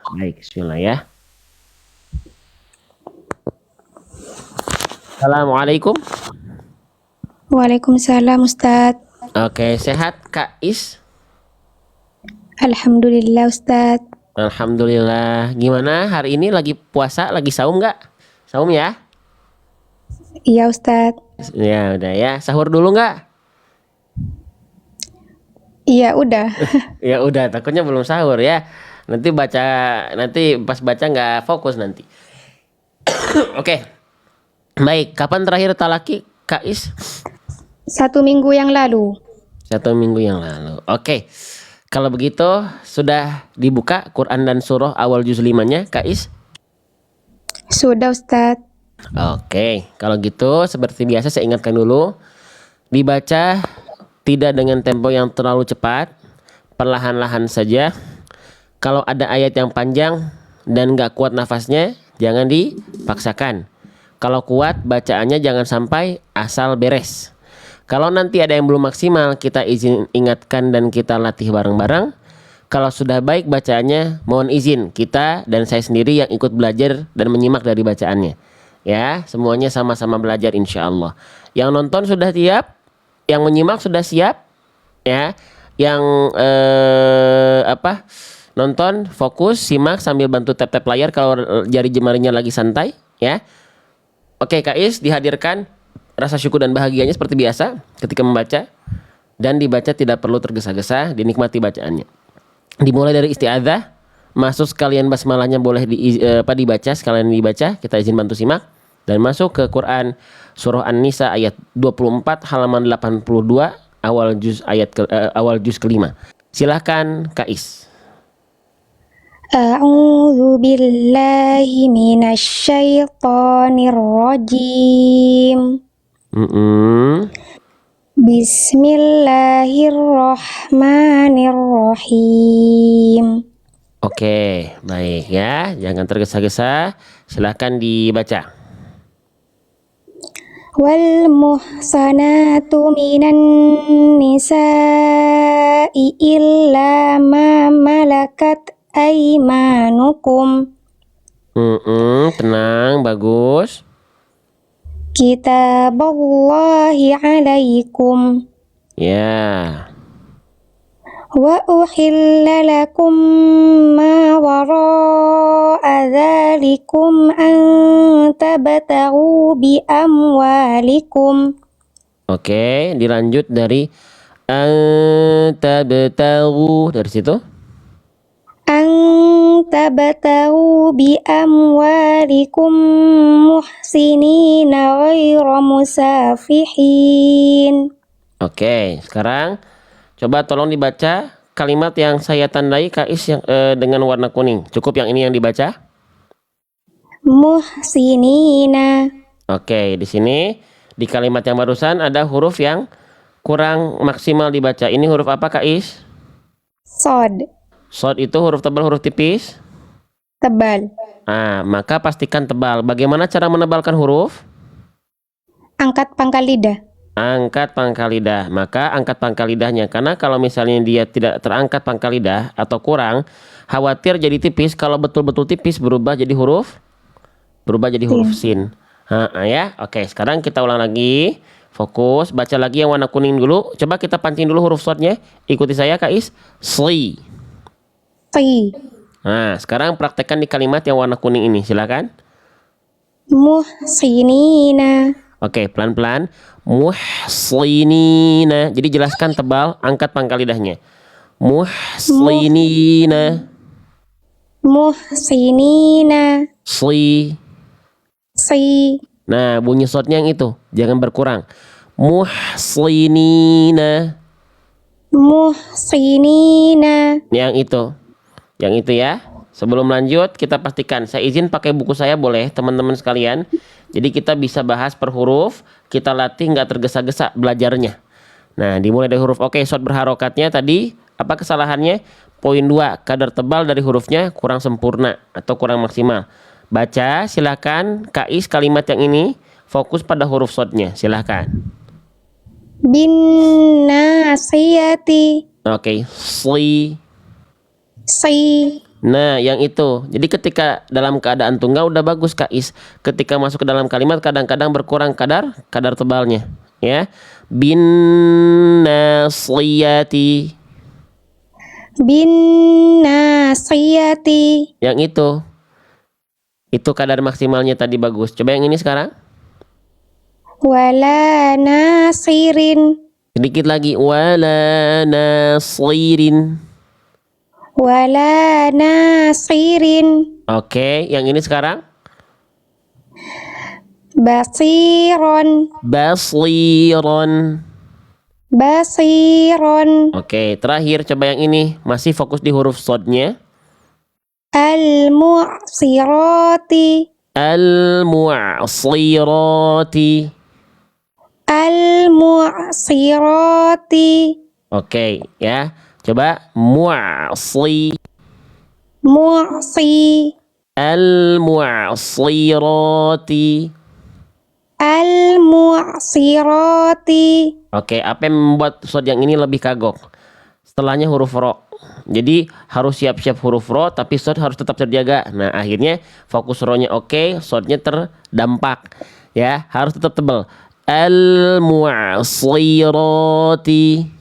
Baik, bismillah ya. Assalamualaikum. Waalaikumsalam Ustadz. Oke, sehat Kak Is? Alhamdulillah Ustadz. Alhamdulillah. Gimana hari ini lagi puasa, lagi saum nggak? Saum ya? Iya Ustadz. Ya udah ya. Sahur dulu nggak? Iya udah. Ya udah, takutnya belum sahur ya. Nanti pas baca nggak fokus nanti. Oke, baik. Kapan terakhir talaki Kak Is? 1 minggu yang lalu. 1 minggu yang lalu. Oke. Kalau begitu sudah dibuka Quran dan surah awal juz 5-nya Kak Is? Sudah Ustadz. Oke, kalau gitu seperti biasa saya ingatkan dulu, dibaca tidak dengan tempo yang terlalu cepat, perlahan-lahan saja. Kalau ada ayat yang panjang dan nggak kuat nafasnya, jangan dipaksakan. Kalau kuat bacaannya jangan sampai asal beres. Kalau nanti ada yang belum maksimal, kita izin ingatkan dan kita latih bareng-bareng. Kalau sudah baik bacaannya, mohon izin kita dan saya sendiri yang ikut belajar dan menyimak dari bacaannya. Ya, semuanya sama-sama belajar insya Allah. Yang nonton sudah siap, yang menyimak sudah siap, ya. Yang nonton fokus, simak sambil bantu tap-tap layar kalau jari jemarinya lagi santai, ya. Oke, Kak Is dihadirkan rasa syukur dan bahagianya seperti biasa ketika membaca dan dibaca tidak perlu tergesa-gesa, dinikmati bacaannya. Dimulai dari isti'adzah, masuk sekalian basmalahnya boleh dibaca, sekalian dibaca, kita izin bantu simak dan masuk ke Quran surah An-Nisa ayat 24 halaman 82 awal juz kelima. Silahkan Kak Is. A'udzu billahi minasyaitonir rajim. Bismillahirrahmanirrahim. Oke, baik ya, jangan tergesa-gesa. Silahkan dibaca. Wal muhsanatu minan nisa'i illa ma malakat aymanukum. Tenang, bagus. Kitaballahi alaikum. Ya. Wa uhilla lakum ma wara'a dzalikum an tabtaghu bi amwalikum. Oke, dilanjut dari tabtaghu dari situ. An tabtaghu bi amwalikum muhsinina ghaira musafihin. Oke, sekarang coba tolong dibaca kalimat yang saya tandai Kak Is yang dengan warna kuning. Cukup yang ini yang dibaca? Muhsinina. Oke, di sini di kalimat yang barusan ada huruf yang kurang maksimal dibaca. Ini huruf apa Kak Is? Sod. Sod itu huruf tebal, huruf tipis? Tebal. Maka pastikan tebal. Bagaimana cara menebalkan huruf? Angkat pangkal lidah. Angkat pangkal lidah. Maka angkat pangkal lidahnya. Karena kalau misalnya dia tidak terangkat pangkal lidah atau kurang, khawatir jadi tipis. Kalau betul-betul tipis berubah jadi huruf sin. Ya. Oke, sekarang kita ulang lagi. Fokus, baca lagi yang warna kuning dulu. Coba kita pancing dulu huruf shortnya. Ikuti saya Kak Is. Sli. Ti. Sekarang praktekkan di kalimat yang warna kuning ini. Silakan. Muhsinina. Oke, pelan-pelan. Muhsinina. Jadi jelaskan tebal, angkat pangkal lidahnya. Muhsinina. Muhsinina. Si. Nah, bunyi shotnya yang itu. Jangan berkurang. Muhsinina. Muhsinina. Yang itu. Yang itu ya. Sebelum lanjut, kita pastikan. Saya izin pakai buku saya boleh, teman-teman sekalian. Jadi kita bisa bahas per huruf, kita latih nggak tergesa-gesa belajarnya. Nah, dimulai dari huruf oke, short berharokatnya tadi, apa kesalahannya? Poin 2, kadar tebal dari hurufnya kurang sempurna atau kurang maksimal. Baca, silakan. Kak Is kalimat yang ini, fokus pada huruf shortnya, silakan. Bin nasiyati. Oke, si. Nah, yang itu. Jadi ketika dalam keadaan tunggal udah bagus Kak Is. Ketika masuk ke dalam kalimat kadang-kadang berkurang kadar tebalnya, ya. Bin nasiyati. bin nasiyati, Yang itu. Itu kadar maksimalnya tadi bagus. Coba yang ini sekarang. wala nasirin, Sedikit lagi. Wala nasirin. wala nasirin, Oke, yang ini sekarang. basiron, Basiron. basiron, Oke, terakhir coba yang ini. Masih fokus di huruf sodnya. al-mu'sirati, Al-mu'asirati. al-mu'sirati, Oke, ya. Coba mu'asi. mu'si, Al-mu'asirati. al-mu'sirati, Oke, apa yang membuat sod yang ini lebih kagok? Setelahnya huruf ro. Jadi harus siap-siap huruf ro, tapi sod harus tetap terjaga. Nah, akhirnya fokus ro-nya oke, sodnya terdampak. Ya, harus tetap tebal. Al-mu'asirati.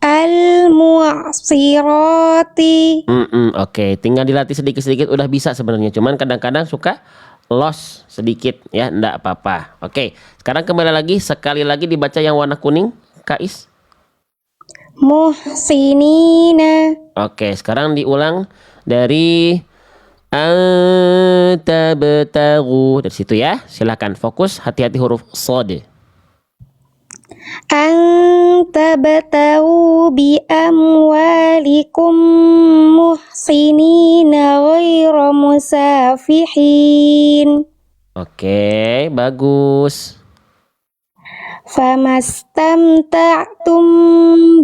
al-mu'sirati. Oke, tinggal dilatih sedikit-sedikit udah bisa sebenarnya. Cuman kadang-kadang suka loss sedikit ya, enggak apa-apa. Oke, sekarang kembali lagi sekali lagi dibaca yang warna kuning, Kais. Muhsinina, Oke, sekarang diulang dari antabtagu dari situ ya. Silakan fokus, hati-hati huruf shad. antabtahu bi amwalikum muhsinina ghaira musafihin. Oke, bagus. Famastamta'tum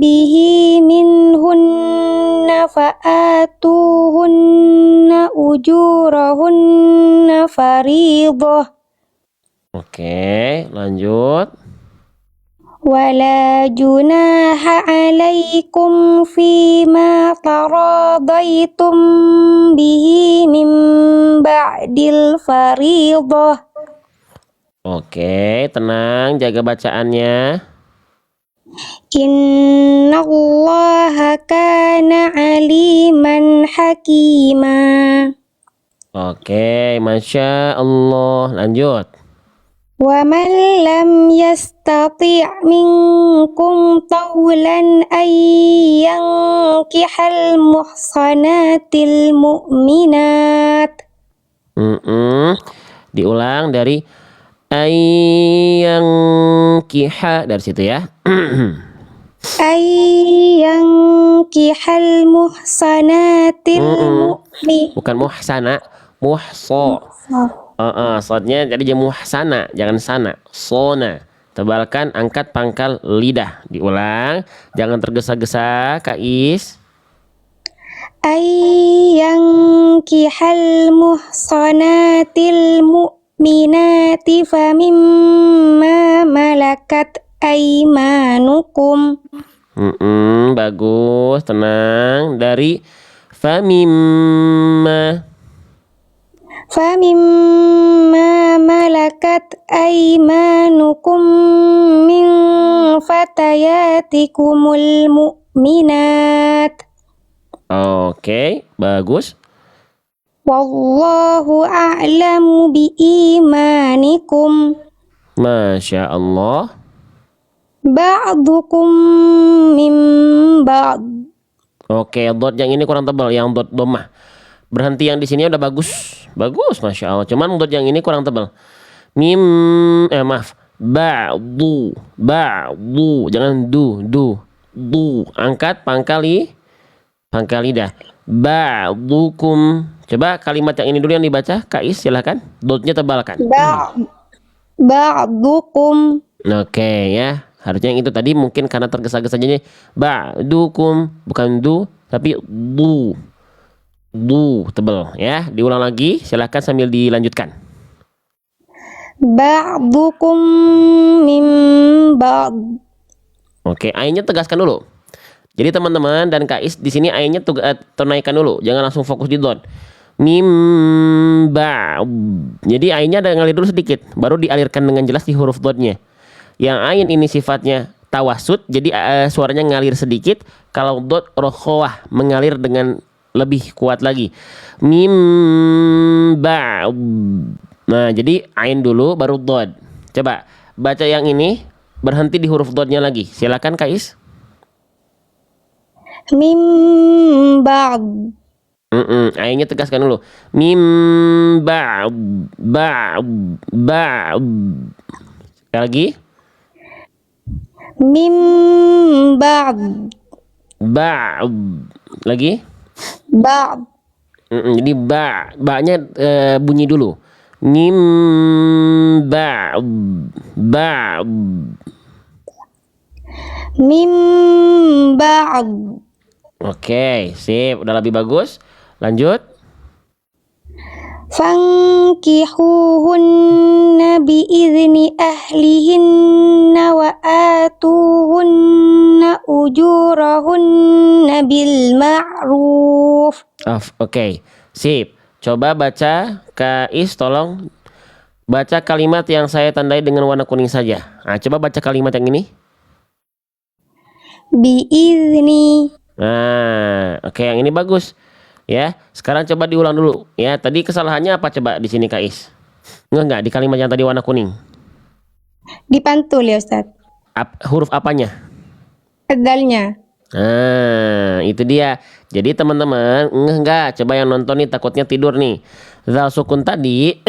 bihi minhunna fa'atuhunna ujurahunna faridah. Oke, lanjut. Wala junaha alaikum fima taradaitum bihi min ba'dil faridah. Oke, tenang, jaga bacaannya. Innallaha kana aliman hakima. Oke, Masya Allah. Lanjut. Wa man lam yastati' minkum tawlan ay yankihal muhsanatil mu'minat. Diulang dari ayang kiha dari situ ya. Ay yankihal muhsanatil mu'minat. Bukan muhsana, muhso. Sodnya jadi dia muhsana, jangan sana. Sona. Tebalkan, angkat pangkal lidah. Diulang, jangan tergesa-gesa, Kais. Ayyankihal muhsanatil mu'minati famimma malakat aymanukum. Bagus, tenang. Dari famimma malakat aymanukum min fatayatikumul mu'minat. Oke, bagus. Wallahu a'lamu biimanikum. Masya Allah. Ba'dukum min ba'd. Oke, dot yang ini kurang tebal, yang dot domah. Berhenti yang di sini udah bagus. Bagus, Masya Allah. Cuman dot yang ini kurang tebal. Maaf. Ba'du. Jangan du. Angkat pangkal lidah. Ba'dukum. Coba kalimat yang ini dulu yang dibaca. Kais, silakan. Dotnya tebalkan. Ba'dukum. Oke ya. Harusnya yang itu tadi mungkin karena tergesa-gesa jadi ba'dukum, bukan du tapi du. Tebal ya. Diulang lagi, silakan sambil dilanjutkan. Ba'dukum min ba'd. Oke, ainnya tegaskan dulu. Jadi teman-teman dan Kais di sini ainnya tunaikan dulu, jangan langsung fokus di dot. Mim ba. Jadi ainnya ada ngalir dulu sedikit, baru dialirkan dengan jelas di huruf dotnya. Yang ain ini sifatnya tawasud, jadi suaranya ngalir sedikit. Kalau dot rokhawah, mengalir dengan lebih kuat lagi. Mim ba. Nah, jadi ain dulu baru dot. Coba baca yang ini, berhenti di huruf dotnya lagi. Silakan Kais. Mim ba'd. Ainnya tegaskan dulu. Mim ba. Sekali lagi. Mim ba'd. Ba. Lagi. Ba'd. Jadi ba-nya bunyi dulu. Mim ba. Mim ba'd. Oke, sip, udah lebih bagus. Lanjut. Fankihuhunna biizni ahlihinna wa atuhunna ujurahunna bil ma'ruf. Oke, sip. Coba baca, Kais, tolong baca kalimat yang saya tandai dengan warna kuning saja. Nah, coba baca kalimat yang ini. Biizni. Nah, oke, yang ini bagus. Ya, sekarang coba diulang dulu. Ya, tadi kesalahannya apa coba di sini Kais? Enggak, di kalimat yang tadi warna kuning. Dipantul ya Ustaz. Huruf apanya? Dalnya. Nah, itu dia. Jadi teman-teman, enggak, coba yang nonton nih takutnya tidur nih. Zal sukun tadi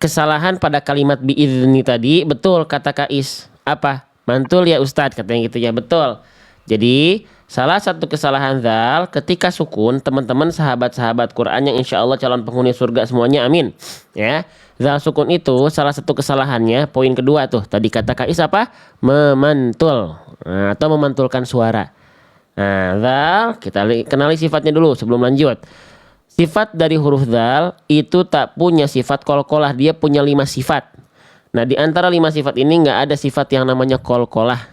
kesalahan pada kalimat biizni tadi, betul kata Kais. Apa? Mantul ya Ustadz, katanya gitu ya, betul. Jadi salah satu kesalahan zal ketika sukun, teman-teman sahabat-sahabat Quran yang insya Allah calon penghuni surga semuanya, amin. Ya, zal sukun itu salah satu kesalahannya, poin kedua tuh tadi kata Kais apa? Memantul, atau memantulkan suara. Nah, zal kita kenali sifatnya dulu sebelum lanjut. Sifat dari huruf zal itu tak punya sifat qalqalah, dia punya 5 sifat. Nah, di antara 5 sifat ini nggak ada sifat yang namanya qalqalah.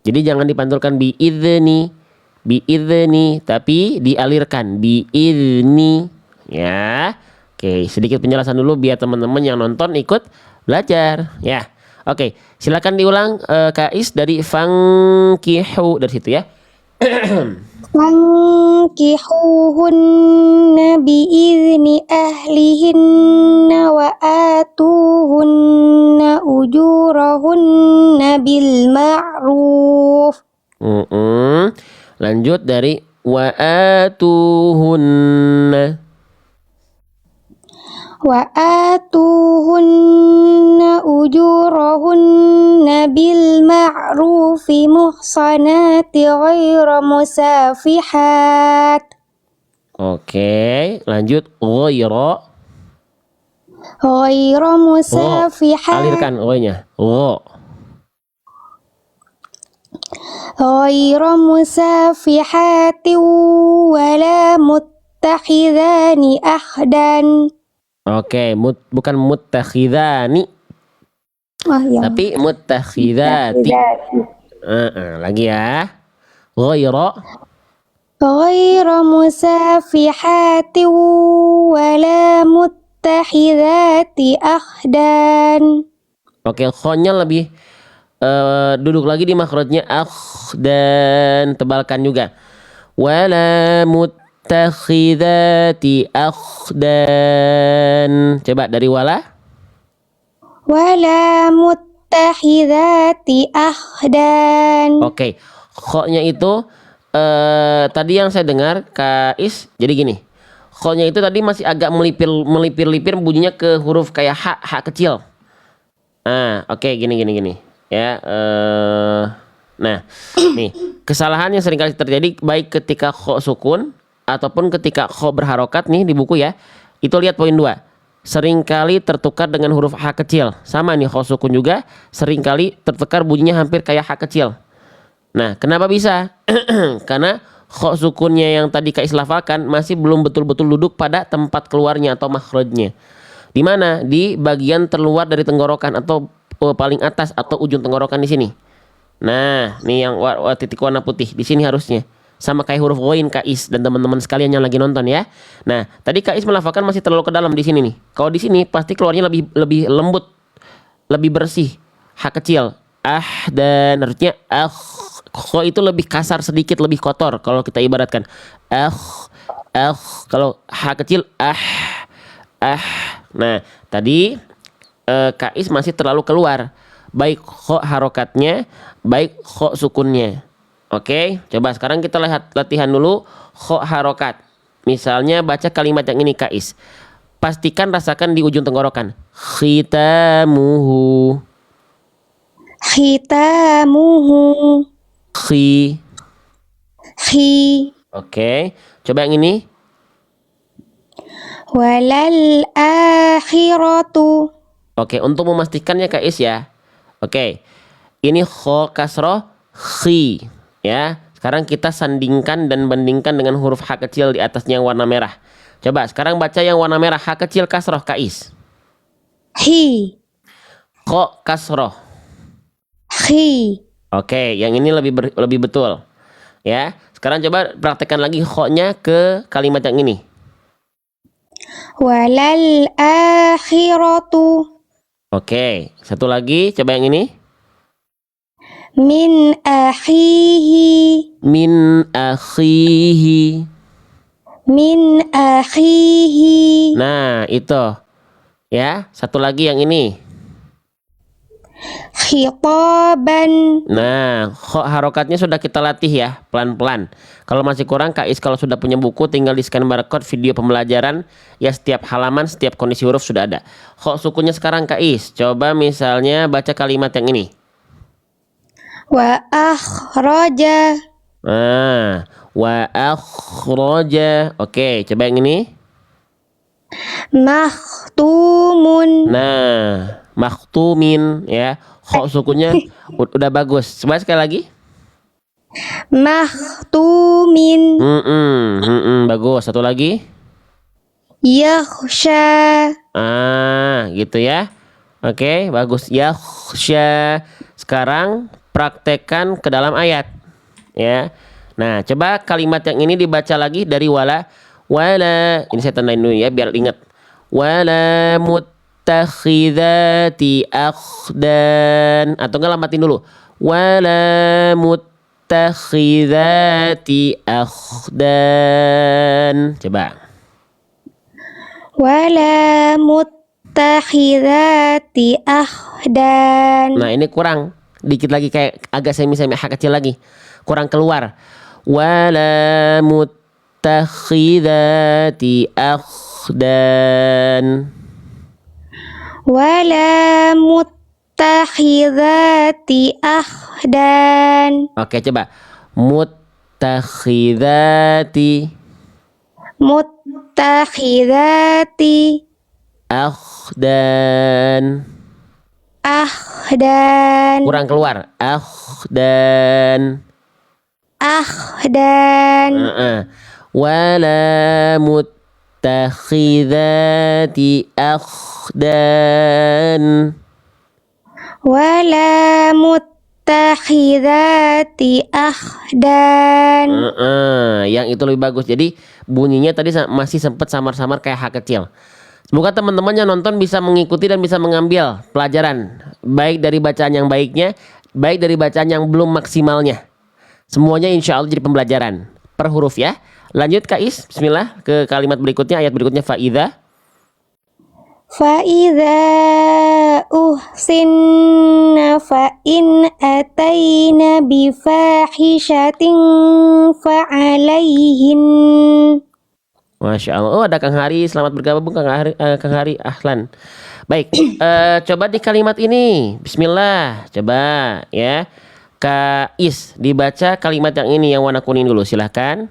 Jadi jangan dipantulkan biizni, tapi dialirkan biizni. Ya, oke, sedikit penjelasan dulu biar teman-teman yang nonton ikut belajar. Ya, oke, silakan diulang Kais dari fangkihu dari situ ya. Fankihuhunna biizni ahlihinna wa atuhunna ujurahunna bil ma'ruf. Lanjut dari wa atuhunna. Wa atuhunna ujurahunna bil ma'rufi muhsanati ghaira musafihat. Oke, lanjut ghaira. Ghaira musafihat. Alirkan O-nya. Ghaira musafihati wala muttakhidhani ahdan. Oke, bukan muttakhidhani, Ya. tapi muttakhidhati. Lagi ya. Ghaira musafihati wala muttakhidhati ahdan. Oke, kho-nya lebih duduk lagi di makhrajnya dan tebalkan juga. Wala muttakhidhati akhdan. Coba dari wala. Wala muttakhidhati ahdan. Oke, kho-nya itu tadi yang saya dengar Kais, jadi gini. Kho-nya itu tadi masih agak melipir-lipir bunyinya ke huruf kayak h kecil. Oke, gini. Ya, nah, nih kesalahan yang seringkali terjadi baik ketika kho sukun ataupun ketika kho berharokat nih di buku ya. Itu lihat poin 2. Seringkali tertukar dengan huruf h kecil. Sama nih kho sukun juga seringkali tertukar bunyinya hampir kayak h kecil. Nah, kenapa bisa? Karena kho sukunnya yang tadi Kais lafalkan masih belum betul-betul duduk pada tempat keluarnya atau makhrajnya. Di mana? Di bagian terluar dari tenggorokan atau paling atas atau ujung tenggorokan di sini. Nah, nih yang titik warna putih di sini harusnya sama kayak huruf ghain Kais dan teman-teman sekalian yang lagi nonton ya. Nah, tadi Kais melafalkan masih terlalu ke dalam di sini nih. Kalau di sini pasti keluarnya lebih lebih lembut, lebih bersih. H kecil. Dan harusnya kho itu lebih kasar sedikit, lebih kotor kalau kita ibaratkan. Kalau H kecil Nah, tadi Kais masih terlalu keluar. Baik kho harokatnya, baik kho sukunnya. Oke, coba sekarang kita lihat latihan dulu kho harokat. Misalnya baca kalimat yang ini Kais. Pastikan rasakan di ujung tenggorokan. Khitamuhu. Khitamuhu. Khi. Khi. Oke, coba yang ini. Walal akhiratu. Oke, untuk memastikannya Kais ya. Oke, ini kho kasroh khi. Ya, sekarang kita sandingkan dan bandingkan dengan huruf H kecil di atasnya yang warna merah. Coba sekarang baca yang warna merah H kecil kasroh Kais. Hi. Kho kasroh. Khi. Oke, yang ini lebih betul. Ya, sekarang coba praktekkan lagi kho-nya ke kalimat yang ini. Walal akhiratu. Oke, satu lagi coba yang ini. Min akhihi. Min akhihi. Min akhihi. Nah, itu. Ya, satu lagi yang ini. Khitaban. Nah, harokatnya sudah kita latih ya, pelan-pelan. Kalau masih kurang, Kais kalau sudah punya buku, tinggal di scan barcode video pembelajaran. Ya, setiap halaman, setiap kondisi huruf sudah ada. Kho sukunnya sekarang Kais. Coba misalnya baca kalimat yang ini. Wa akhraja. Nah, wa akhraja. Oke, coba yang ini. Makhtumun. Nah, makhtumin ya. Kho sukunya udah bagus. Coba sekali lagi. Makhtumin. Bagus. Satu lagi. Yakhsha. Gitu ya. Oke, bagus. Yakhsha. Sekarang praktekkan ke dalam ayat. Ya. Nah, coba kalimat yang ini dibaca lagi dari wala. Ini saya tandain dulu ya biar ingat. Wala muttakhidati akhdan. Atau enggak lamatin dulu. Wala muttakhidati akhdan. Coba. Wala muttakhidati akhdan. Nah, ini kurang. Dikit lagi kayak agak semi-semi H kecil lagi. Kurang keluar. Wala muttakhidati akhdan. Wala muttakhidati akhdan. Oke, coba. Muttakhidati. Muttakhidati akhdan. Akhdan. Kurang keluar. Akhdan. Akhdan. Wala muttakhidati akhdan. Wala muttakhidati akhdan. Yang itu lebih bagus. Jadi bunyinya tadi masih sempat samar-samar kayak H kecil. Semoga teman-teman yang nonton bisa mengikuti dan bisa mengambil pelajaran. Baik dari bacaan yang baiknya, baik dari bacaan yang belum maksimalnya. Semuanya insya Allah jadi pembelajaran. Per huruf ya. Lanjut Kais, bismillah. Ke kalimat berikutnya, ayat berikutnya. Fa'idha. Fa'idha uhsinna fa'in atayna bifahishatin fa'alayhin. Masya Allah. Oh, ada Kang Hari. Selamat bergabung Kang Hari. Ahlan. Baik. Coba di kalimat ini. Bismillah. Coba ya. Kais. Dibaca kalimat yang ini yang warna kuning dulu. Silahkan.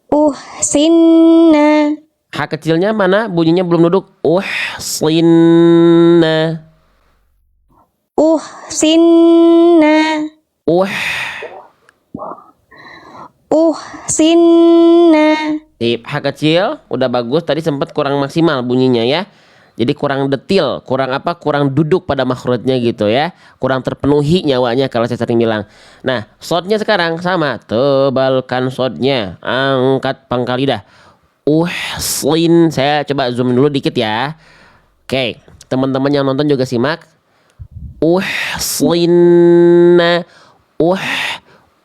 Uhsinna. H kecilnya mana? Bunyinya belum duduk. Uhsinna. Uhsinna. Uhsinna. H kecil udah bagus, tadi sempat kurang maksimal bunyinya ya. Jadi kurang detil, kurang duduk pada makhrajnya gitu ya. Kurang terpenuhi nyawanya kalau saya sering bilang. Nah, shotnya sekarang sama, tebalkan shotnya, angkat pangkal lidah. Uhsin, saya coba zoom dulu dikit ya. Oke, teman-teman yang nonton juga simak. Uhsinna, uh,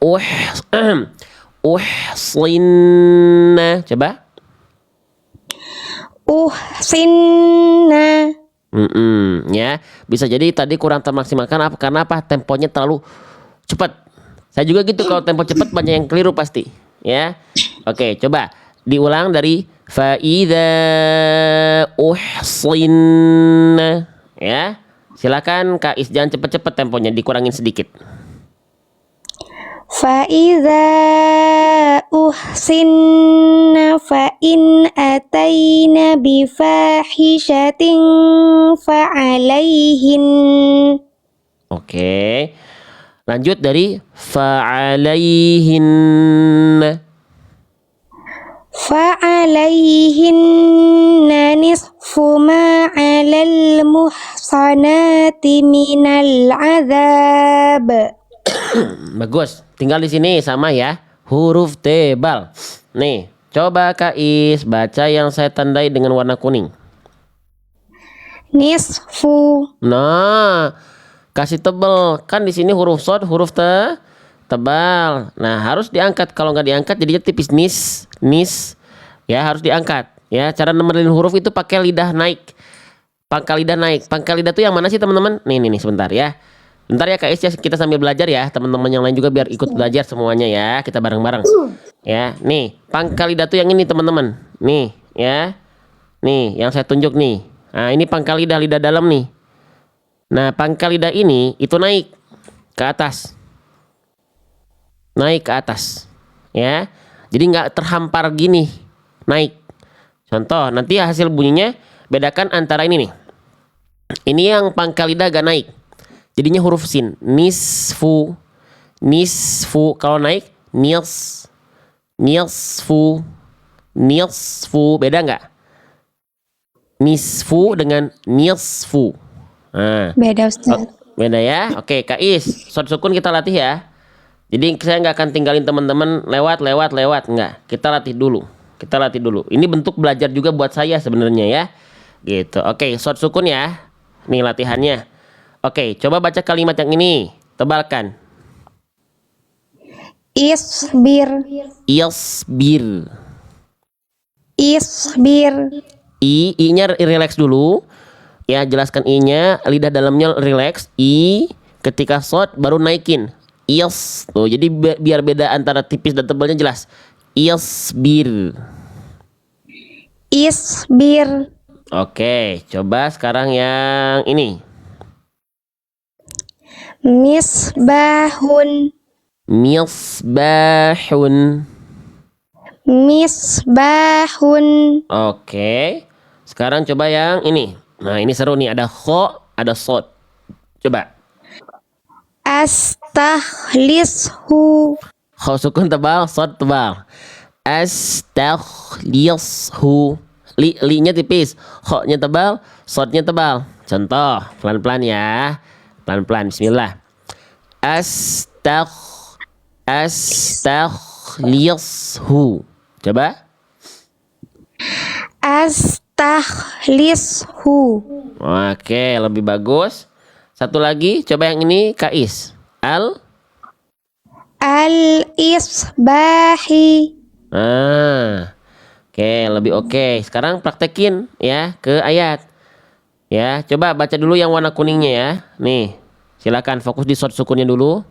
uh, uhsinna, coba. Uhsinna. Ya, bisa jadi tadi kurang termaksimalkan karena apa? Temponya terlalu cepat. Saya juga gitu, kalau tempo cepat banyak yang keliru pasti, ya. Oke, coba diulang dari faida uhsinna, ya. Silakan Kak Is, jangan cepet-cepet temponya, dikurangin sedikit. Fa'idha uhsinna fa'in atayna bifahishatin fa'alayhin. Oke. Lanjut dari fa'alaihin. Fa'alayhinna nisfu ma 'alal muhsanati minal 'adzab. Bagus. Tinggal di sini sama ya. Huruf tebal. Nih, coba Kak Is baca yang saya tandai dengan warna kuning. Nisfu. Nah, kasih tebel. Kan di sini huruf shad, huruf tebal. Nah, harus diangkat. Kalau nggak diangkat jadinya tipis, nis. Ya, harus diangkat. Ya, cara nemenin huruf itu pakai lidah naik. Pangkal lidah naik. Pangkal lidah tuh yang mana sih, teman-teman? Nih, sebentar ya. Bentar ya Kak Is, ya, kita sambil belajar ya. Teman-teman yang lain juga biar ikut belajar semuanya ya. Kita bareng-bareng. Ya, nih, pangkal lidah tuh yang ini, teman-teman. Nih, ya. Nih, yang saya tunjuk nih. Nah, ini pangkal lidah dalam nih. Nah, pangkal lidah ini itu naik ke atas. Naik ke atas. Ya. Jadi nggak terhampar gini. Naik. Contoh, nanti hasil bunyinya bedakan antara ini nih. Ini yang pangkal lidah agak naik. Jadinya huruf sin. Nisfu. Kalau naik, nisfu. Beda nggak? Nisfu dengan nisfu. Nah, Beda Ustaz. beda ya. Oke, Kak Is, short sukun kita latih ya. Jadi saya nggak akan tinggalin teman-teman lewat. Nggak. Kita latih dulu. Ini bentuk belajar juga buat saya sebenarnya ya. Gitu. Oke, short sukun ya. Nih latihannya. Oke, coba baca kalimat yang ini. Tebalkan. Isbir. I-nya relax dulu. Ya, jelaskan I-nya, lidah dalamnya relax. I ketika short baru naikin. Tuh, jadi biar beda antara tipis dan tebalnya jelas. Isbir. Oke, coba sekarang yang ini. Misbahun. Oke. Sekarang coba yang ini. Nah, ini seru nih, ada kho, ada sod. Coba. Astakhlishu. Kho sukun tebal, sod tebal. Astakhlishu. Li-nya tipis, kho-nya tebal, sodnya tebal. Contoh, pelan-pelan ya. Pelan-pelan, bismillah. Astakhlishu. Coba. Astakhlishu. Oke, lebih bagus. Satu lagi, coba yang ini, Kak Is. Al-isbahi. Oke, lebih oke. Sekarang praktekin ya ke ayat. Ya, coba baca dulu yang warna kuningnya ya. Nih, silakan fokus di short sukunnya dulu.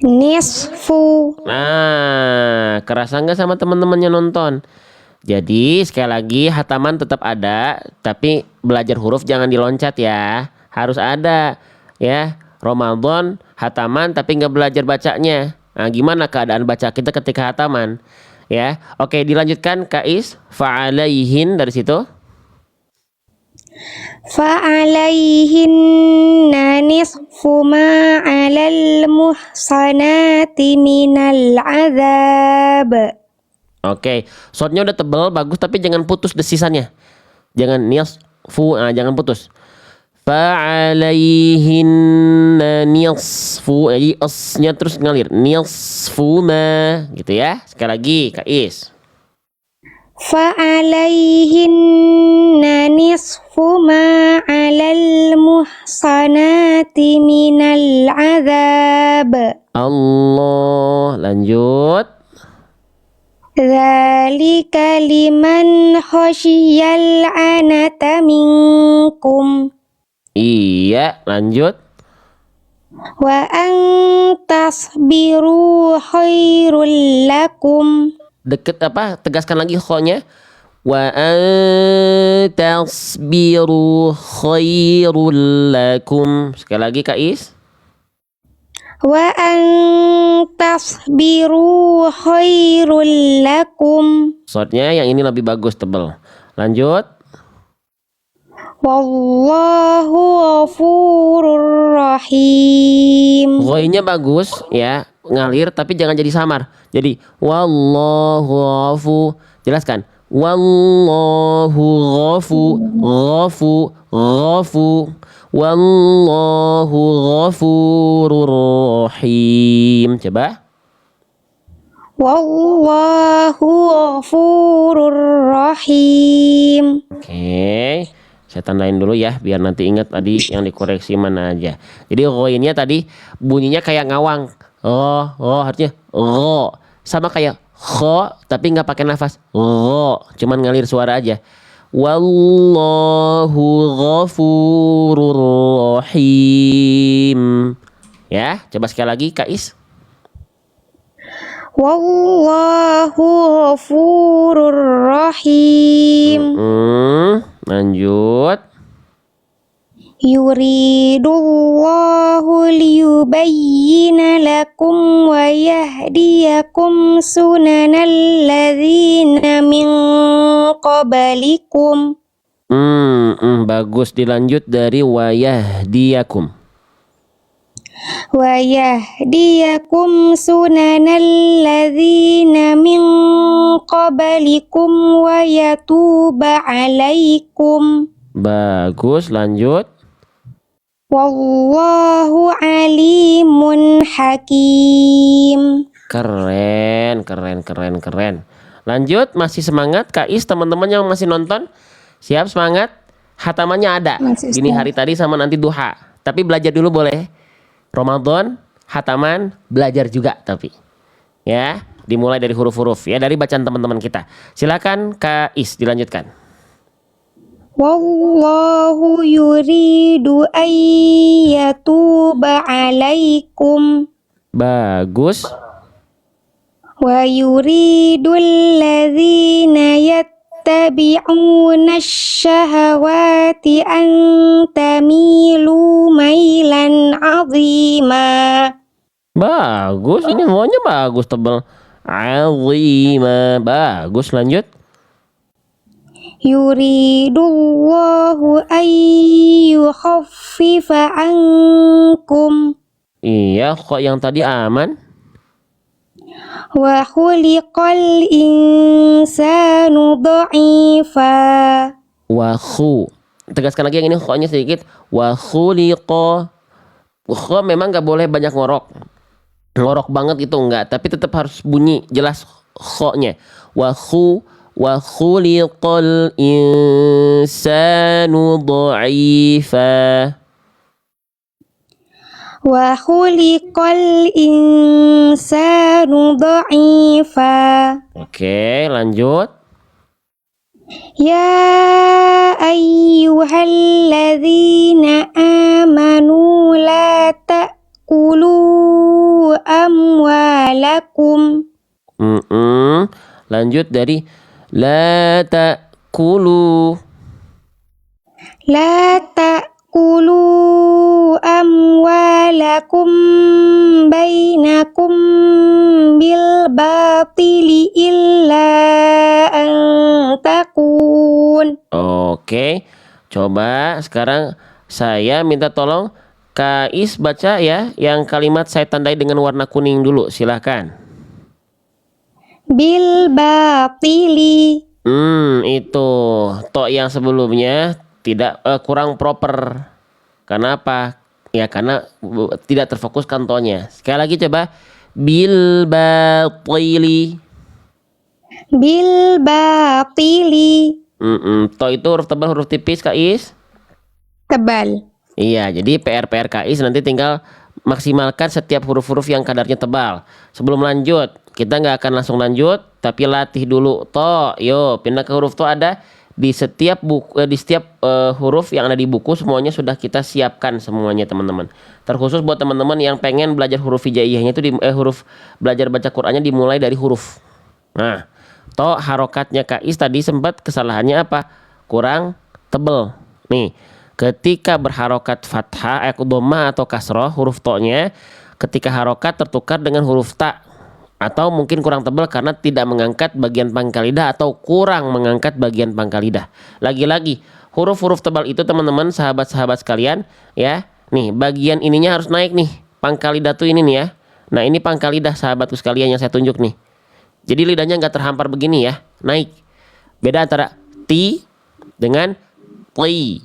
Nisfu. Nah, kerasa nggak sama teman-teman yang nonton? Jadi sekali lagi hataman tetap ada, tapi belajar huruf jangan diloncat ya. Harus ada ya. Ramadan hataman tapi nggak belajar bacanya. Nah, gimana keadaan baca kita ketika hataman? Ya, oke, dilanjutkan Kak Is. Fa'alaihin dari situ. Fa'alayhinna nisfu ma 'alal muhsanati minal 'adzab. Oke, shotnya udah tebel, bagus, tapi jangan putus desisannya. Jangan nisfu, jangan putus. Fa'alaihinna nisfu. Jadi esnya terus ngalir. Nisfu ma gitu ya. Sekali lagi Kak Is. Fa'alaihinna nisfu ma 'alal muhsanati minal 'adzab. Allah, lanjut. Dzalika liman khasyiyal 'anata minkum. Iya, lanjut. Wa an tasbiru khairul lakum. Deket apa? Tegaskan lagi kho-nya. Wa antasbiru khairul lakum. Sekali lagi Kak Is. Wa an tasbiru khairul lakum. Shortnya yang ini lebih bagus, tebel. Lanjut. Wallahu ghafurur rahim. Ghoinya bagus ya, ngalir tapi jangan jadi samar. Jadi wallahu ghafu. Jelaskan. Wallahu ghafu. Wallahu ghafurur rahim. Coba. Wallahu ghafurur rahim. Oke. Saya tandain dulu ya biar nanti ingat tadi yang dikoreksi mana aja. Jadi ghoinnya tadi bunyinya kayak ngawang. Artinya gho. Sama kayak kho tapi nggak pakai nafas. Gho, cuman ngalir suara aja. Wallahu ghafurur rahim. Ya, coba sekali lagi Kak Is. Wallahu ghafurur rahim. Lanjut. Yuridullahu liyubayyina lakum wa yahdiyakum sunanal ladzina min qablikum. Bagus, dilanjut dari wayahdiyakum. Wa yahdiyakum sunanal ladzina min qablikum wa yatuba 'alaikum. Bagus, lanjut. Wallahu alimun hakim. Keren. Lanjut, masih semangat Kak Is, teman-teman yang masih nonton? Siap, semangat? Hatamannya ada. Ini hari tadi sama nanti duha. Tapi belajar dulu boleh. Ramadan, hataman, belajar juga tapi. Ya, dimulai dari huruf-huruf ya, dari bacaan teman-teman kita. Silakan Kak Is dilanjutkan. Wallahu yuridu ayyatuba 'alaikum. Bagus. Wa yuridul ladzina yattabi'una syahawati an tamilu mailan 'azima. Bagus, ini semuanya bagus, tebal. Azima. Bagus, lanjut. Yuridullahu ayyukhaffifa ankum. Iya, kok yang tadi aman? Wa khuliqal insanu dha'ifa. Wa khu. Tegaskan lagi yang ini koknya sedikit. Wa khuliqa. Kho memang gak boleh banyak ngorok. Ngorok banget itu enggak, tapi tetap harus bunyi jelas koknya. Wa khuliqal insanu dha'ifa. Wa khuliqal insanu dha'ifa. Oke, lanjut. Ya ayyuhalladzina amanu la ta'kulu amwalakum. Lanjut dari la ta'kulu. La ta'kulu amwalakum bainakum bil batili illa an takun. Oke, coba sekarang saya minta tolong Kak Is baca ya yang kalimat saya tandai dengan warna kuning dulu, silahkan. Bil batili. Itu to yang sebelumnya tidak kurang proper. Karena apa? Ya karena tidak terfokuskan to-nya. Sekali lagi coba bil batili. bil batili. To itu huruf tebal huruf tipis Kak Is? Tebal. Iya, jadi PR Kak Is nanti tinggal maksimalkan setiap huruf-huruf yang kadarnya tebal. Sebelum lanjut, kita nggak akan langsung lanjut, tapi latih dulu to. Yo, pindah ke huruf to ada di setiap buku, di setiap huruf yang ada di buku semuanya sudah kita siapkan semuanya teman-teman. Terkhusus buat teman-teman yang pengen belajar huruf hijaiyahnya itu huruf belajar baca Qur'annya dimulai dari huruf. Nah, to harokatnya Kak Is tadi sempat kesalahannya apa? Kurang tebel. Nih, ketika berharokat fathah, dhammah atau kasroh, huruf to-nya ketika harokat tertukar dengan huruf ta. Atau mungkin kurang tebal karena tidak mengangkat bagian pangkal lidah atau kurang mengangkat bagian pangkal lidah. Lagi-lagi, huruf-huruf tebal itu teman-teman, sahabat-sahabat sekalian, ya. Nih, bagian ininya harus naik nih. Pangkal lidah tuh ini nih ya. Nah, ini pangkal lidah sahabatku sekalian yang saya tunjuk nih. Jadi lidahnya nggak terhampar begini ya, naik. Beda antara ti dengan ti.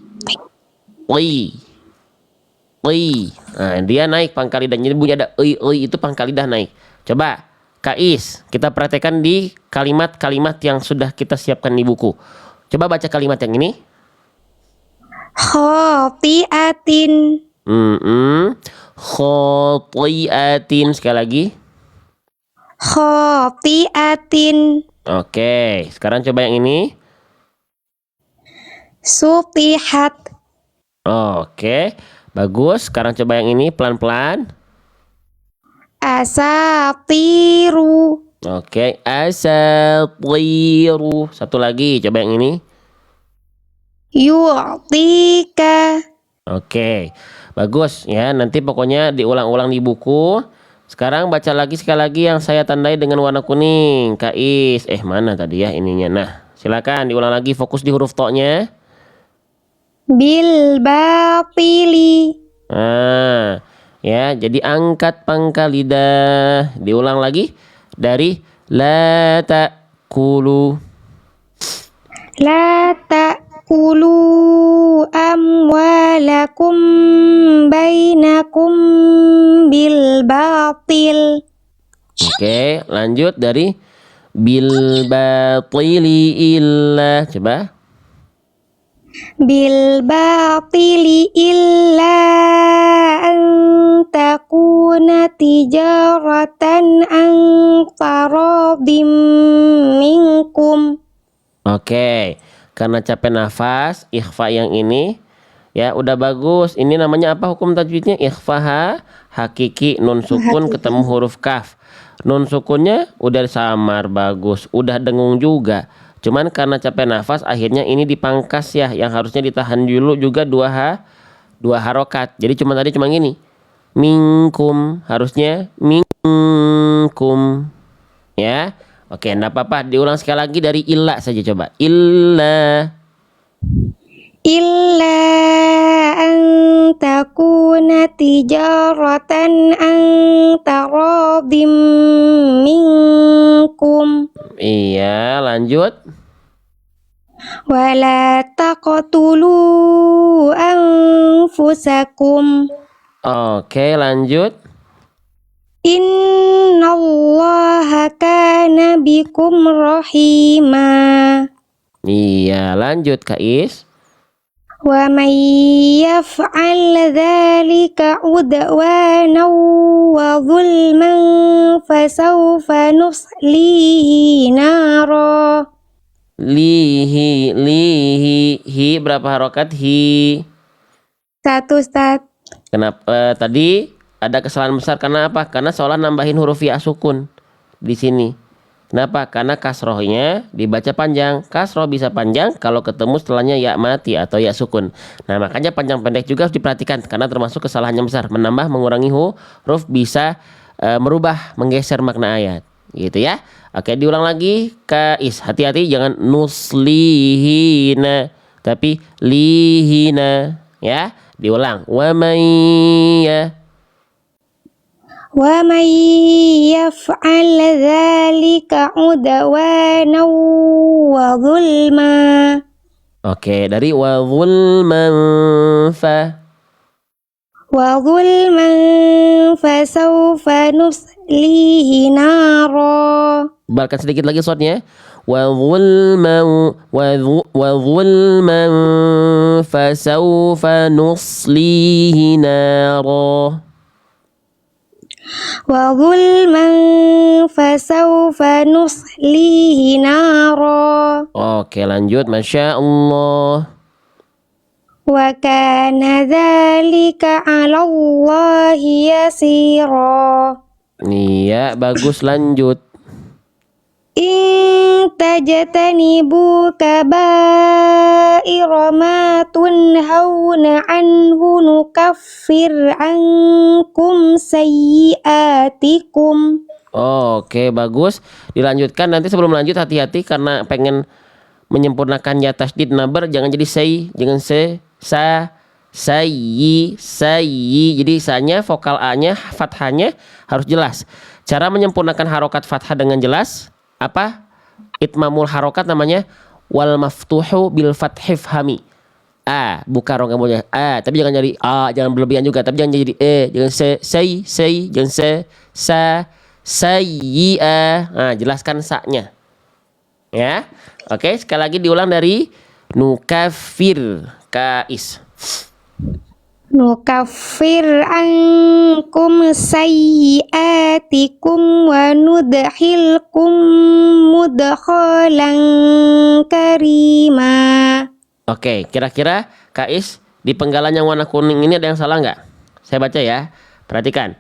Nah, dia naik pangkal lidahnya. Jadi bunyi ada itu pangkal lidah naik. Coba Kak Is, kita praktekkan di kalimat-kalimat yang sudah kita siapkan di buku. Coba baca kalimat yang ini. Khotiatin. Khotiatin. Sekali lagi. Khotiatin. Oke, sekarang coba yang ini. Sutihat. Oke, bagus. Sekarang coba yang ini pelan-pelan. Asatiru. Oke, asatiru. Satu lagi, coba yang ini. Yu'tika. Oke, bagus ya. Nanti pokoknya diulang-ulang di buku. Sekarang baca lagi sekali lagi yang saya tandai dengan warna kuning. Kak Is, mana tadi ya ininya? Nah, silakan diulang lagi. Fokus di huruf to-nya. Bil batili. Nah, ya, jadi angkat pangkal lidah. Diulang lagi dari la ta'kulu. La ta'kulu amwalakum bainakum bil batil. Oke, lanjut dari bil batili illa. Coba. Bil batili illa an takuna tijaratan an taradim minkum. Oke, karena capek nafas, ikhfa yang ini ya udah bagus. Ini namanya apa hukum tajwidnya? Ikhfa hakiki nun sukun ketemu huruf kaf. Nun sukunnya udah samar bagus, udah dengung juga. Cuman karena capek nafas akhirnya ini dipangkas ya, yang harusnya ditahan dulu juga dua harokat. Jadi cuma gini. Minkum harusnya minkum. Ya. Oke, enggak apa-apa. Diulang sekali lagi dari illa saja coba. Illa an takuna tijaratan an taradim minkum. Iya, lanjut. Wala taqtulu anfusakum. Oke, lanjut. Innallaha kana bikum rahima. Iya, lanjut Kak Is. Wa may yaf'al dzalika udwana wa zulman fasawfa nuslihi nara. Lihi hi berapa harokat hi? Satu, Ustaz. Kenapa tadi ada kesalahan besar karena apa? Karena seolah nambahin huruf ya sukun di sini. Kenapa? Karena kasrohnya dibaca panjang. Kasroh bisa panjang kalau ketemu setelahnya ya mati atau ya sukun. Nah, makanya panjang pendek juga harus diperhatikan karena termasuk kesalahan yang besar. Menambah, mengurangi huruf bisa merubah, menggeser makna ayat. Gitu ya. Oke, diulang lagi Kak Is. Hati-hati jangan nuslihina tapi lihina ya. Diulang. Wa may ومن يفعل ذلك عدوانا وظلما. Oke, dari wa zulman fa. وظلما فسوف نصليه نارا. Tebalkan sedikit lagi shotnya. Wa zulman fasawfa nuslihi nara. وظلما فسوف نصليه نارا. Oke, lanjut. Masya Allah. وكان ذلك على الله يسيرا. Iya, bagus, lanjut. إن تجتنبوا كبائر ما تنهون عنه نكفر عنكم سيئاتكم. Oke, bagus. Dilanjutkan. Nanti sebelum lanjut hati-hati karena pengen menyempurnakan ya tasdid nabar, jangan jadi jangan sayyi. Jadi sanya vokal a-nya fathahnya harus jelas. Cara menyempurnakan harokat fathah dengan jelas apa? Itmamul harokat namanya wal maftuhu bil fathhi fhami. A, buka rongga mulutnya. A, tapi jangan jadi a, jangan berlebihan juga, tapi jangan jadi jangan jangan sayyi'a. Nah, jelaskan sa-nya. Ya. Oke, sekali lagi diulang dari nukafir kais. نكفر عنكم سيئاتكم وندخلكم مدخلا كريما. Oke, kira-kira kais di penggalan yang warna kuning ini ada yang salah nggak? Saya baca ya, perhatikan.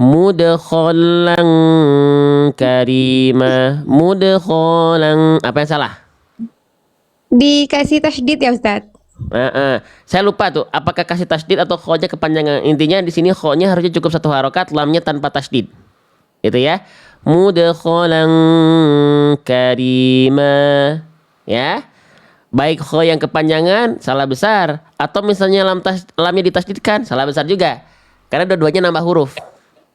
Mudkhalan karima, mudkhalan, apa yang salah? Dikasih tasydid ya Ustadz. Saya lupa tuh, apakah kasih tasdid atau kho-nya kepanjangan. Intinya di sini kho-nya harusnya cukup satu harokat, lamnya tanpa tasdid. Itu ya. Mudkhalan karima. Ya. Baik kho yang kepanjangan salah besar, atau misalnya lamnya ditasdidkan salah besar juga. Karena dua-duanya nambah huruf.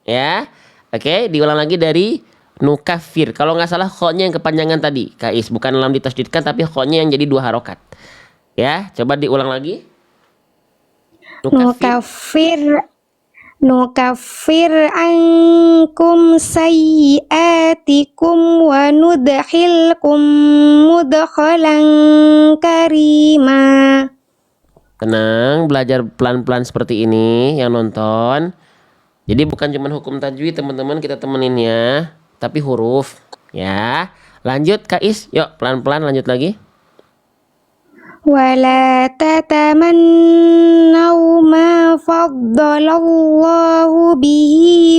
Ya. Oke, diulang lagi dari nukafir. Kalau nggak salah kho-nya yang kepanjangan tadi, kais, bukan lam ditasdidkan tapi kho-nya yang jadi dua harokat. Ya, coba diulang lagi. Nukafir ankum sayyiatikum wa nudkhilkum mudkhalan karima. Tenang, belajar pelan-pelan seperti ini yang nonton. Jadi bukan cuma hukum tajwid teman-teman kita temenin ya, tapi huruf. Ya, lanjut Kais, yuk pelan-pelan lanjut lagi. ولا تتمنوا ما فضل الله به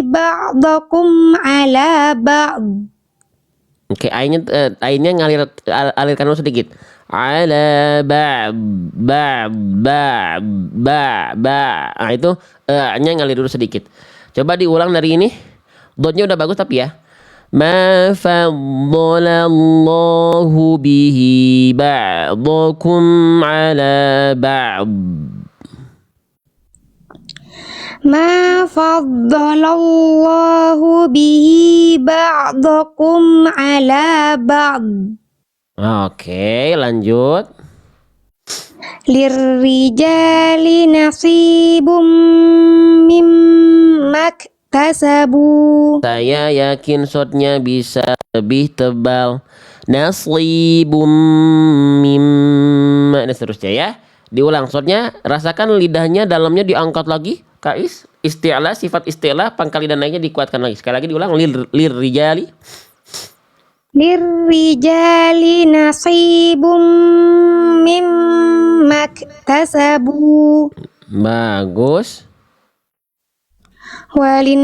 بعضكم على بعض. Oke, ainnya alirkan dulu sedikit. Ala ba. Nah, itu nya ngalir dulu sedikit. Coba diulang dari ini. Dotnya udah bagus tapi ya. Ma faddalallahu bihi ba'dakum ala ba'd. Ma faddalallahu bihi ba'dakum ala ba'd. Oke, lanjut. Lirrijali nasibum mimma kasabu. Saya yakin shotnya bisa lebih tebal. Naslibum mimma dan seterusnya ya. Diulang shotnya, rasakan lidahnya dalamnya diangkat lagi. Kais, isti'la, sifat isti'la, pangkal lidah naiknya dikuatkan lagi. Sekali lagi diulang, lirrijali. Lirrijali nasibum mimma kasabu. Bagus. Walin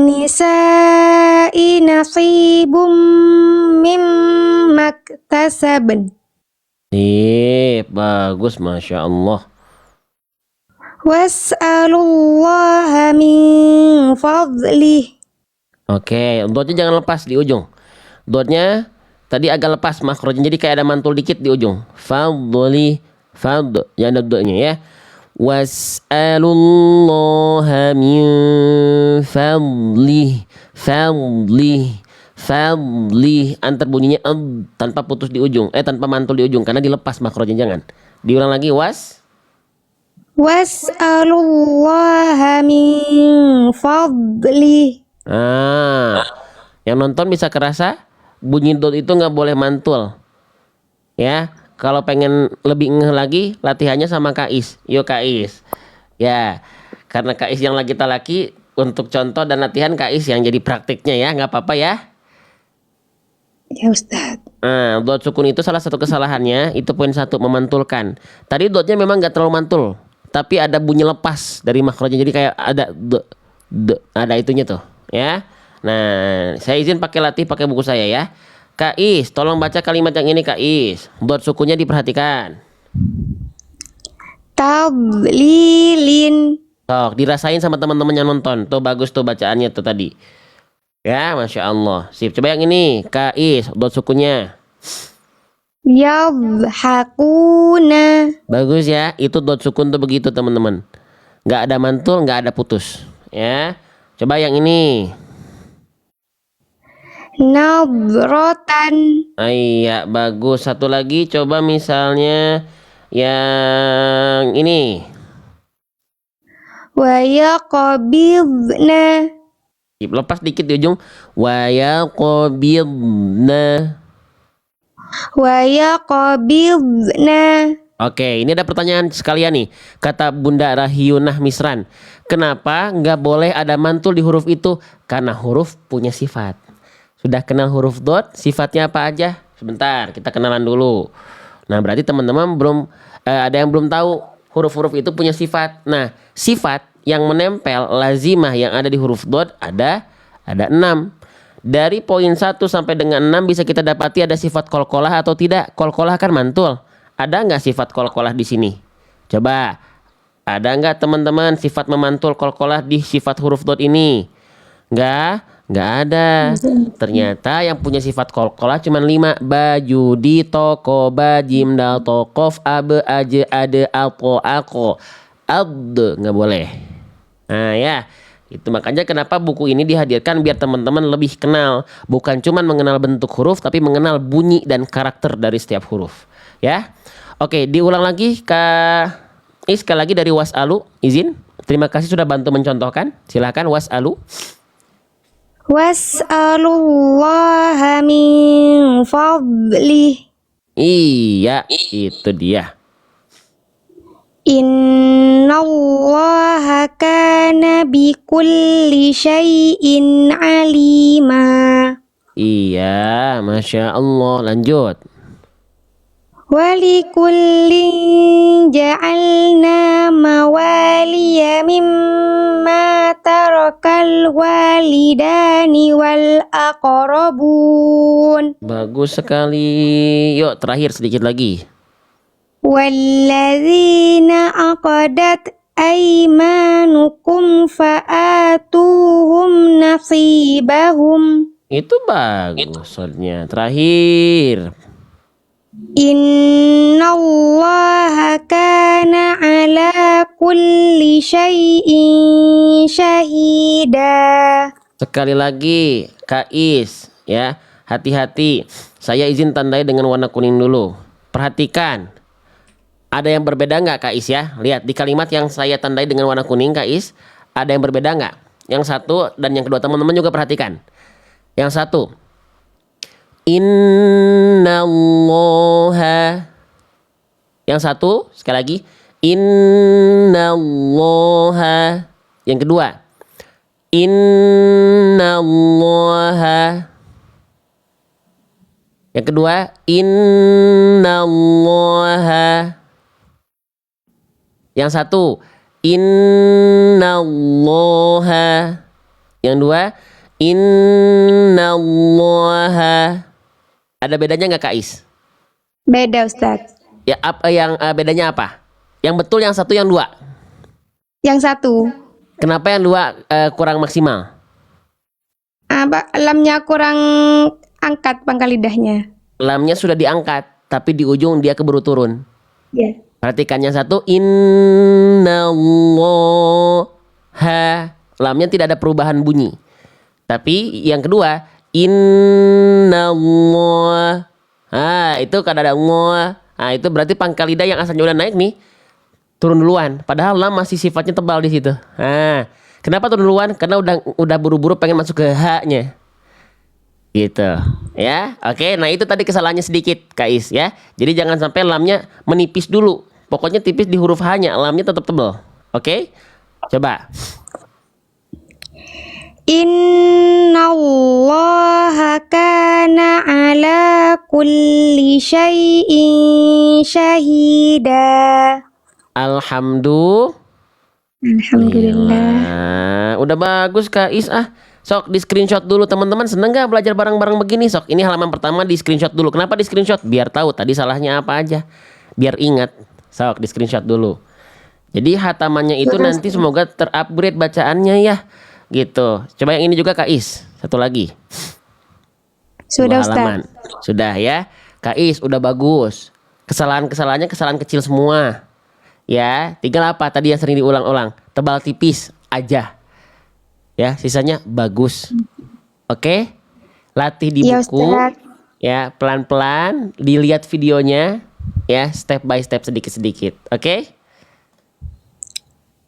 nisa'i nasibum mimma kasaban. Bagus, Masya Allah. Was'alullaha min fadlih. Oke, dotnya jangan lepas di ujung. Dotnya tadi agak lepas makhrajnya, jadi kayak ada mantul dikit di ujung. Fadli, jangan ada dotnya ya. Was'alullaha min fadlih. Fadlih. Fadlih. Antar bunyinya tanpa putus di ujung. Tanpa mantul di ujung. Karena dilepas makrojnya, jangan. Diulang lagi. Was'alullaha min fadlih. Yang nonton bisa kerasa bunyi dot itu nggak boleh mantul. Ya, kalau pengen lebih ngeh lagi, latihannya sama Kais. Yuk Kais. Ya, karena Kais yang lagi talaki, untuk contoh dan latihan Kais yang jadi praktiknya ya, nggak apa-apa ya. Ya Ustaz. Dot sukun itu salah satu kesalahannya, itu poin 1, memantulkan. Tadi dotnya memang nggak terlalu mantul, tapi ada bunyi lepas dari makrojnya, jadi kayak ada ada itunya tuh, ya. Nah, saya izin pakai buku saya ya. Kais, tolong baca kalimat yang ini Kais. Dot sukunnya diperhatikan. Tadlilin. Sok, dirasain sama teman-teman yang nonton. Tuh bagus tuh bacaannya tuh tadi. Ya, Masya Allah. Sip, coba yang ini. Kais, dot sukunnya. Yadhakuna. Bagus ya. Itu dot sukun tuh begitu teman-teman. Nggak ada mantul, nggak ada putus. Ya. Coba yang ini. Nadrotan. Iya, bagus. Satu lagi coba misalnya yang ini. Wayaqbidna. Lepas dikit di ujung. Wayaqbidna. Wayaqbidna. Oke, ini ada pertanyaan sekalian nih. Kata Bunda Rahiunah Misran, kenapa nggak boleh ada mantul di huruf itu? Karena huruf punya sifat. Sudah kenal huruf dot, sifatnya apa aja? Sebentar, kita kenalan dulu. Nah, berarti teman-teman belum ada yang belum tahu huruf-huruf itu punya sifat. Nah, sifat yang menempel lazimah yang ada di huruf dot ada 6. Dari poin 1 sampai dengan 6 bisa kita dapati ada sifat kolkolah atau tidak. Kolkolah kan mantul. Ada nggak sifat kolkolah di sini? Coba, ada nggak teman-teman sifat memantul kolkolah di sifat huruf dot ini? Nggak ada. Ternyata yang punya sifat kolkolah cuma 5. Baju, di, toko, bajim, dal, tokof, abe, aje, ade, alpo, ako, ad, nggak boleh. Nah ya, itu makanya kenapa buku ini dihadirkan biar teman-teman lebih kenal. Bukan cuma mengenal bentuk huruf, tapi mengenal bunyi dan karakter dari setiap huruf. Ya, oke, diulang lagi sekali lagi dari Was'alu, izin. Terima kasih sudah bantu mencontohkan. Silakan Was'alu. Was'alullaha min fadlih. Iya, itu dia. Innallaha kana bikulli syai'in alima. Iya, Masya Allah. Lanjut. Walikullin ja'alna mawaliya mimma tarakal walidani wal aqrabun. Bagus sekali. Yuk, terakhir sedikit lagi. Walladzina aqadat aymanukum fa'atuhum nasibahum. Itu bagus soalnya. Terakhir. Innallaha kana ala kulli syai'in syahida. Sekali lagi, Kais, ya. Hati-hati. Saya izin tandai dengan warna kuning dulu. Perhatikan. Ada yang berbeda nggak, Kais ya? Lihat di kalimat yang saya tandai dengan warna kuning, Kais. Ada yang berbeda nggak? Yang satu dan yang kedua, teman-teman juga perhatikan. Yang satu. Innallaha. Yang satu, sekali lagi. Innallaha. Yang kedua. Innallaha. Yang kedua. Innallaha. Yang satu. Innallaha. Yang dua. Innallaha. Ada bedanya nggak Kais? Beda Ustaz. Ya, yang bedanya apa? Yang betul yang satu, yang dua. Yang satu. Kenapa yang dua kurang maksimal? Lamnya kurang angkat pangkal lidahnya. Lamnya sudah diangkat, tapi di ujung dia keburu turun. Ya. Perhatikan yang satu, innallaha. Lamnya tidak ada perubahan bunyi. Tapi yang kedua, innallah. Itu kada ada Allah. Itu berarti pangkal lidah yang asalnya udah naik nih turun duluan. Padahal lam masih sifatnya tebal di situ. Kenapa turun duluan? Karena udah buru-buru pengen masuk ke h-nya. Gitu. Ya. Oke, nah itu tadi kesalahannya sedikit, Kais ya. Jadi jangan sampai lamnya menipis dulu. Pokoknya tipis di huruf h-nya, lamnya tetap tebal. Oke? Coba. Innallaha kana ala kulli syai'in syahida. Alhamdulillah. Udah bagus Kais. Sok di screenshot dulu teman-teman. Seneng gak belajar bareng-bareng begini? Sok ini halaman pertama di screenshot dulu. Kenapa di screenshot? Biar tahu tadi salahnya apa aja. Biar ingat. Sok di screenshot dulu. Jadi hatamannya itu nanti semoga terupgrade bacaannya ya. Gitu. Coba yang ini juga Kais. Satu lagi. Sudah, 2 halaman. Sudah ya. Kais udah bagus. Kesalahan-kesalahannya kesalahan kecil semua. Ya, tinggal apa tadi yang sering diulang-ulang. Tebal tipis aja. Ya, sisanya bagus. Oke? Latih di Iya, buku. Ustaz. Ya, pelan-pelan dilihat videonya ya, step by step sedikit-sedikit. Oke?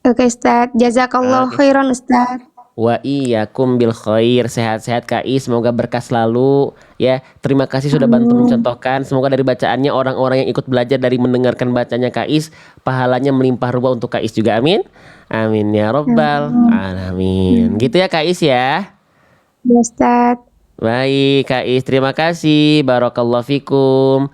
Oke, Ustaz. Jazakallah khairan, Ustaz. Wa iyyakum bil khair. Sehat-sehat Kais, semoga berkah selalu ya. Terima kasih sudah bantu mencontohkan. Semoga dari bacaannya orang-orang yang ikut belajar dari mendengarkan bacanya Kais, pahalanya melimpah ruah untuk Kais juga. Amin. Amin ya rabbal alamin. Gitu ya Kais ya. Ya, Ustaz. Baik Kais, terima kasih. Barakallahu fikum.